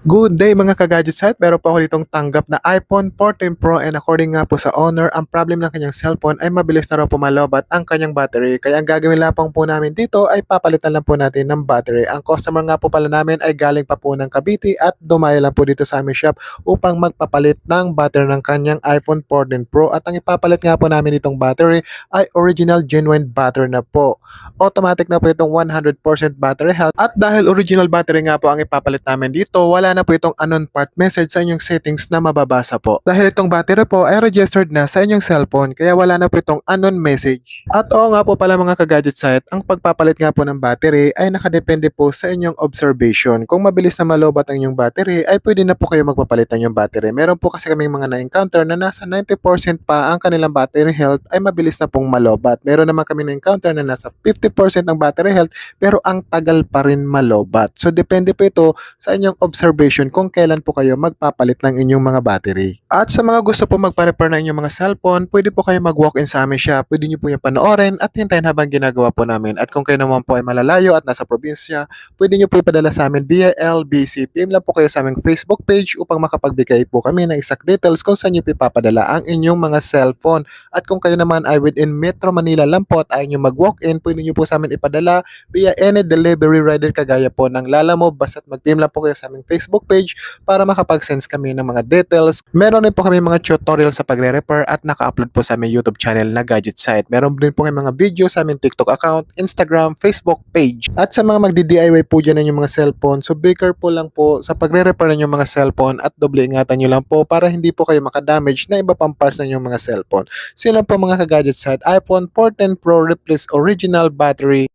Good day mga ka-gadget site, meron po ako ditong tanggap na iPhone 14 Pro and according nga po sa owner, ang problem ng kanyang cellphone ay mabilis na raw pumalobat ang kanyang battery. Kaya ang gagawin lamang po namin dito ay papalitan lang po natin ng battery. Ang customer nga po pala namin ay galing pa po ng Cavite at dumayo lang po dito sa aming shop upang magpapalit ng battery ng kanyang iPhone 14 Pro. At ang ipapalit nga po namin itong battery ay original genuine battery na po. Automatic na po itong 100% battery health at dahil original battery nga po ang ipapalit namin dito, wala na po itong unknown part message sa inyong settings na mababasa po. Dahil itong battery po ay registered na sa inyong cellphone kaya wala na po itong unknown message. At oo nga po pala mga ka-gadget site, ang pagpapalit nga po ng battery ay nakadepende po sa inyong observation. Kung mabilis na malobat ang inyong battery ay pwede na po kayo magpapalitan yung battery. Meron po kasi kaming mga na-encounter na nasa 90% pa ang kanilang battery health ay mabilis na pong malobat. Meron naman kami na-encounter na nasa 50% ng battery health pero ang tagal pa rin malobat. So depende po ito sa inyong observation kung kailan po kayo magpapalit ng inyong mga battery. At sa mga gusto po magpa-repair ng inyong mga cellphone, pwede po kayo mag-walk-in sa aming shop. Pwede nyo po yung panoorin at hintayin habang ginagawa po namin. At kung kayo naman po ay malalayo at nasa probinsya, pwede nyo po ipadala sa amin via LBC. PM lang po kayo sa aming Facebook page upang makapagbigay po kami ng exact details kung saan nyo po ipapadala ang inyong mga cellphone. At kung kayo naman ay within Metro Manila lang po at ayaw nyo mag-walk-in, pwede nyo po sa amin ipadala via any delivery rider kagaya po ng Lalamove. Basta't mag-PM lang po kayo sa aming Facebook page para makapag-sense kami ng mga details. Meron din po kami mga tutorial sa pagre-repair at naka-upload po sa aming YouTube channel na Gadget Site. Meron din po kami mga video sa aming TikTok account, Instagram, Facebook page. At sa mga magdi-DIY po dyan ng inyong mga cellphone, so be careful lang po sa pagre-repair ng inyong mga cellphone at doble ingatan nyo lang po para hindi po kayo makadamage na iba pang parts ng inyong mga cellphone. So yun lang po mga ka-Gadget Site, iPhone 14 Pro replace original battery.